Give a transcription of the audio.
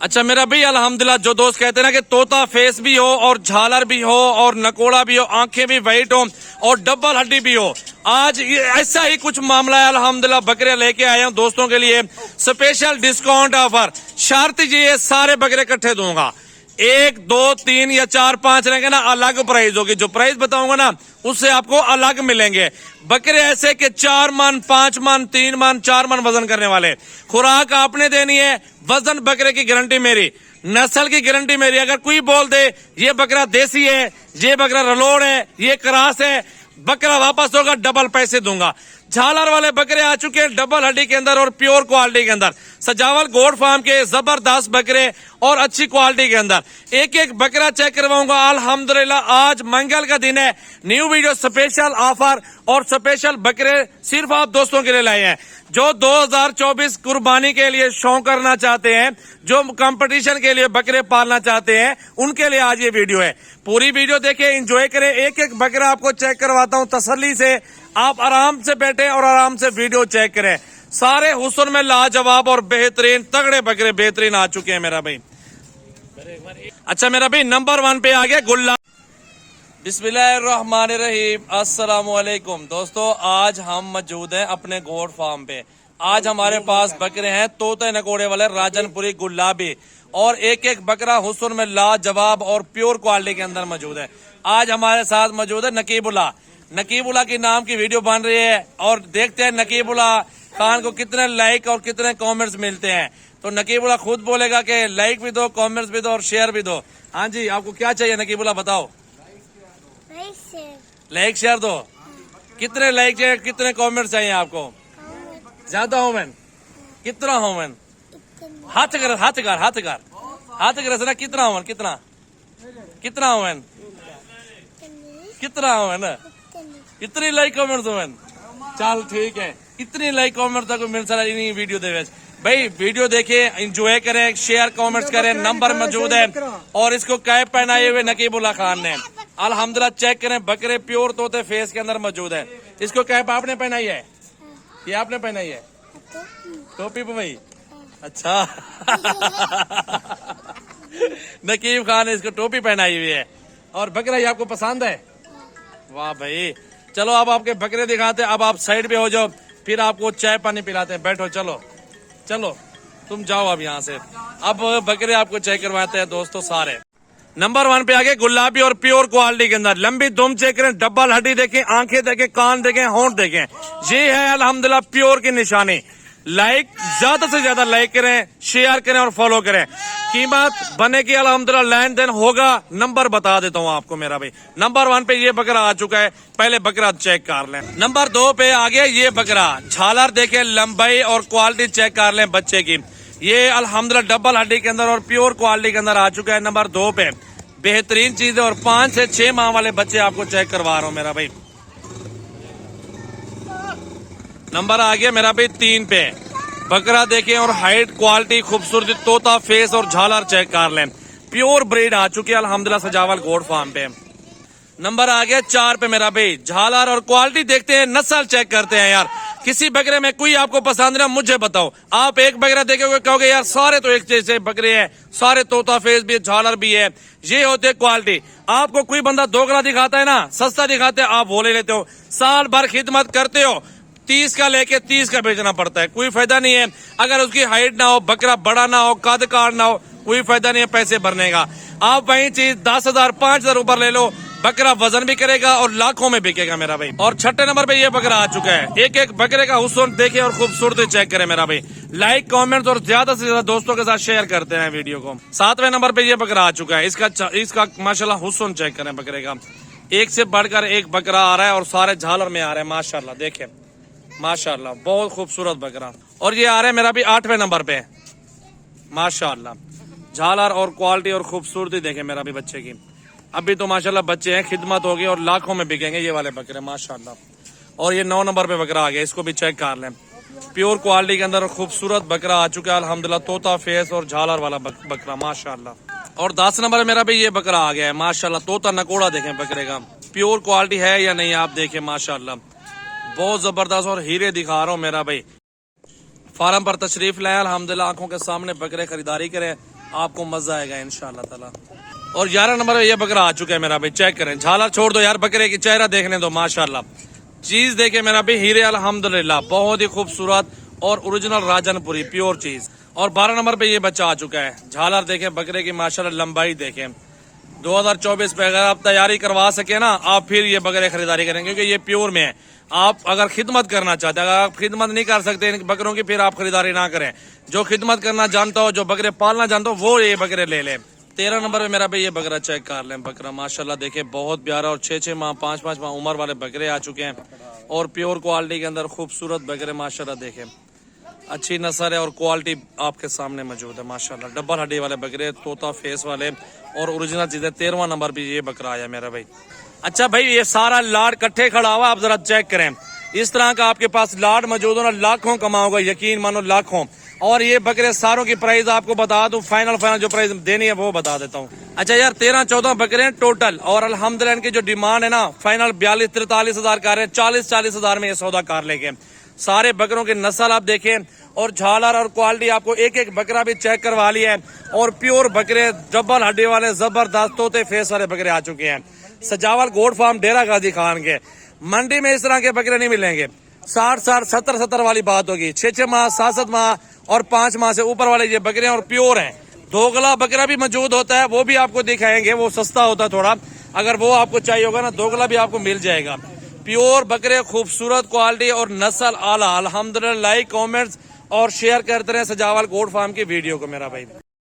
अच्छा मेरा भाई अल्हम्दुलिल्लाह, जो दोस्त कहते हैं ना कि तोता फेस भी हो और झालर भी हो और नकोड़ा भी हो, आंखें भी वाइट हो और डबल हड्डी भी हो, आज ये ऐसा ही कुछ मामला है। अल्हम्दुलिल्लाह बकरे लेके आया हूं दोस्तों के लिए, स्पेशल डिस्काउंट ऑफर। शर्त ये सारे बकरे इकट्ठे दूंगा, 1 2 3 या 4 5 रहेंगे ना, अलग प्राइस होगी। जो प्राइस बताऊंगा ना उससे आपको अलग मिलेंगे। बकरे ऐसे कि 4 मन 5 मन 3 मन 4 मन वजन करने वाले। खुराक आपने देनी है, वजन बकरे की गारंटी मेरी, नस्ल की गारंटी मेरी। अगर कोई बोल दे ये बकरा देसी है, ये बकरा रलोड़ है, ये क्रास है, बकरा वापस होगा, डबल पैसे दूंगा। झालर वाले बकरे आ चुके हैं डबल हड्डी के अंदर और प्योर क्वालिटी के अंदर, सजावल गोड फार्म के जबरदस्त बकरे और अच्छी क्वालिटी के अंदर। एक एक बकरा चेक करवाऊंगा। अल्हम्दुलिल्लाह आज मंगल का दिन है, न्यू वीडियो स्पेशल ऑफर और स्पेशल बकरे सिर्फ आप दोस्तों के लिए लाए हैं जो 2024 कुर्बानी के लिए शौक करना चाहते हैं, जो कंपटीशन के लिए बकरे पालना चाहते हैं, उनके लिए आज ये वीडियो है। पूरी वीडियो देखें, एंजॉय करें। एक एक बकरा आपको चेक करवाता हूं तसल्ली से, आप आराम से बैठे और आराम से वीडियो चेक करें। सारे हुस्न में लाजवाब और बेहतरीन तगड़े बकरे बेहतरीन आ चुके हैं मेरा भाई। अच्छा मेरा भाई नंबर 1 पे आ गया गुल्ला। बिस्मिल्लाहिर्रहमानिर्रहीम, अस्सलामुअलैकुम दोस्तों, आज हम मौजूद हैं अपने गोड फार्म पे। आज हमारे पास बकरे हैं तोते नकोड़े वाले राजनपुरी गुलाबी, और एक एक बकरा हुस्न में लाजवाब और प्योर क्वालिटी के अंदर मौजूद है। आज हमारे साथ मौजूद है नकीबुल्ला। नकीबुल्ला की नाम की वीडियो बन रही है और देखते हैं नकीबुल्ला खान को कितने लाइक और कितने कमेंट्स मिलते हैं। तो नकीबुल्ला खुद बोलेगा कि लाइक भी दो, कमेंट्स भी दो और शेयर भी दो। हाँ जी, आपको क्या चाहिए नकीबुल्ला बताओ? लाइक शेयर दो। कितने लाइक चाहिए, कितने कमेंट्स चाहिए आपको? ज्यादा होमन? कितना होमन? हाथ कर हाथ कर हाथ कर हाथ कर ना, कितना होमन? कितना कितना होमन? कितना होमन? इतनी लाइक कमेंट्स होमन? चल ठीक है, इतनी लाइक कमेंट तक मिल सकता नहीं वीडियो दे भाई। वीडियो देखे, एंजॉय करें, शेयर कमेंट्स करें। नंबर मौजूद है और इसको कैप पहनाए हुए नकीबुल्ला खान ने। अल्हम्दुलिल्लाह चेक करें, बकरे प्योर तोते फेस के अंदर मौजूद है। इसको कैप आपने पहनाई है? ये आपने पहनाई है? टोपी पे भाई? अच्छा नकीब खान ने इसको टोपी पहनाई हुई है। और बकरा ये आपको पसंद है? वाह भाई, चलो अब आपके बकरे दिखाते हैं। अब आप साइड पे हो जाओ, फिर आपको चाय पानी पिलाते हैं। बैठो, चलो चलो तुम जाओ अब यहाँ से। अब बकरे आपको चेक करवाते हैं दोस्तों सारे। नंबर 1 पे आगे गुलाबी और प्योर क्वालिटी के अंदर लंबी दुम चेक करें, डबल हड्डी देखें, आंखें देखें, कान देखें, होंठ देखें। ये है अल्हम्दुलिल्लाह प्योर की निशानी। लाइक ज्यादा से ज्यादा लाइक करें, शेयर करें और फॉलो करें। कीमत बने की अल्हम्दुलिल्लाह लेन देन होगा। नंबर बता देता हूँ आपको मेरा भाई। नंबर 1 पे ये बकरा आ चुका है, पहले बकरा चेक कर लें। नंबर 2 पे आ गया ये बकरा। झालर देखें, लंबाई और क्वालिटी चेक कर लें बच्चे की। ये अल्हम्दुलिल्लाह डबल हड्डी के अंदर और प्योर क्वालिटी के अंदर आ चुका है। नंबर 2 पे बेहतरीन चीज है और 5 से 6 माह वाले बच्चे आपको चेक करवा रहा हूँ मेरा भाई। नंबर आ गया मेरा भाई 3 पे। बकरा देखें और हाइट, क्वालिटी, खूबसूरती, तोता फेस और झालर चेक कर लें। प्योर ब्रीड आ चुकी है अल्हम्दुलिल्लाह सजावल गोड फार्म पे। नंबर आ गया 4 पे मेरा भाई। झालर और क्वालिटी देखते हैं, नस्ल चेक करते हैं यार। किसी बकरे में कोई आपको पसंद ना, मुझे बताओ। आप एक बकरा देखोगे कहोगे यार सारे तो एक जैसे बकरे हैं, सारे तोता फेस भी है, झालर भी है। ये होते क्वालिटी। आपको कोई बंदा दोगला दिखाता है ना, सस्ता दिखाते है, आप वो ले लेते हो। साल भर खिदमत करते हो, 30 का लेके 30 का बेचना पड़ता है, कोई फायदा नहीं है। अगर उसकी हाइट ना हो, बकरा बड़ा ना हो, कद कार ना हो, कोई फायदा नहीं है पैसे भरने का। आप वही चीज 10,000 5,000 ऊपर ले लो, बकरा वजन भी करेगा और लाखों में बिकेगा मेरा भाई। और 6ठे नंबर पे ये बकरा आ चुका है। एक एक बकरे का हुस्न देखे और खूबसूरती चेक करे मेरा भाई। लाइक कमेंट्स और ज्यादा से ज्यादा दोस्तों के साथ शेयर करते हैं वीडियो को। 7वें नंबर पे ये बकरा आ चुका है। इसका माशाल्लाह हुस्न चेक करें बकरे का। एक से बढ़कर एक बकरा आ रहा है और सारे झालर में आ रहे हैं माशाल्लाह। देखे माशाल्लाह, बहुत खूबसूरत बकरा। और ये आ रहा है मेरा भी 8वें नंबर पे माशाल्लाह। झालर और क्वालिटी और खूबसूरती देखे मेरा भी बच्चे की। अभी तो माशाल्लाह बच्चे हैं, खिदमत होगी और लाखों में बिकेंगे ये वाले बकरे माशाल्लाह। और ये 9 नंबर पे बकरा आ गया, इसको भी चेक कर लें। प्योर क्वालिटी के अंदर खूबसूरत बकरा आ चुका है अल्हम्दुलिल्लाह, तोता फेस और झालर वाला बकरा माशाल्लाह। और 10 नंबर मेरा भी ये बकरा आ गया है माशाल्लाह। तोता नकोड़ा देखें बकरे का, प्योर क्वालिटी है या नहीं आप देखें माशाल्लाह। बहुत जबरदस्त और हीरे दिखा रहा हूँ मेरा भाई। फार्म पर तशरीफ लाए, अल्हम्दुलिल्लाह आंखों के सामने बकरे खरीदारी करें। आपको मजा आएगा इंशाल्लाह ताला। और 11 नंबर पे ये बकरा आ चुका है मेरा भाई, चेक करें, झालर छोड़ दो यार, बकरे की चेहरा देखने दो, माशाल्लाह चीज देखे मेरा भाई, हीरे अल्हम्दुलिल्लाह, बहुत ही खूबसूरत और ओरिजिनल राजनपुरी प्योर चीज। और 12 नंबर पे ये बच्चा आ चुका है, झालर देखें बकरे की माशाल्लाह, लंबाई देखें। 2024 पे अगर आप तैयारी करवा सके ना, आप फिर ये बकरे खरीदारी करें, क्योंकि ये प्योर में है। आप अगर खिदमत करना चाहते हैं, अगर आप खिदमत नहीं कर सकते इन बकरों की, फिर आप खरीदारी ना करें। जो खिदमत करना जानता हो, जो बकरे पालना जानता हो, वो ये बकरे ले लें। 13 नंबर पे मेरा भाई ये बकरा चेक कर लें, बकरा माशाल्लाह देखे बहुत प्यारा, और 6-6 माह 5-5 माह उम्र वाले बकरे आ चुके हैं, और प्योर क्वालिटी के अंदर खूबसूरत बकरे माशाल्लाह देखे, अच्छी नस्ल है और क्वालिटी आपके सामने मौजूद है माशाल्लाह। डबल हड्डी वाले बकरे, तोता फेस वाले और ओरिजिनल चीजें। 13वां नंबर पे ये बकरा आया मेरा भाई। अच्छा भाई, ये सारा लाड इकट्ठे खड़ा हुआ, आप जरा चेक करें, इस तरह का आपके पास लाड मौजूद हो ना, लाखों कमाओगे, यकीन मानो लाखों। और ये बकरे सारों की प्राइस आपको बता दूं, फाइनल जो प्राइस देनी है वो बता देता हूँ। अच्छा यार, 13-14 बकरे हैं टोटल, और अल्हम्दुलिल्लाह इनकी जो डिमांड है ना, फाइनल 42-43 हजार का रहे, 40-40 हजार में ये सौदा कर लेंगे। सारे बकरों की नस्ल आप देखें, और झालर और क्वालिटी आपको एक एक बकरा भी चेक करवा लिया है, और प्योर बकरे, डबल हड्डी वाले जबरदस्त तोते फेस वाले बकरे आ चुके हैं। सजावल गोट फार्म डेरा गाजी खान के मंडी में इस तरह के बकरे नहीं मिलेंगे। 60-60, 70-70 वाली बात होगी। 6-6 माह, 7-7 माह और 5 माह से ऊपर वाले ये बकरे और प्योर हैं। दोगला बकरा भी मौजूद होता है, वो भी आपको दिखाएंगे, वो सस्ता होता है थोड़ा, अगर वो आपको चाहिए होगा ना, दोगला भी आपको मिल जाएगा। प्योर बकरे, खूबसूरत क्वालिटी और नस्ल आला, अल्हम्दुलिल्लाह। लाइक, कमेंट्स और शेयर करते रहे सजावल गोट फार्म की वीडियो को मेरा भाई।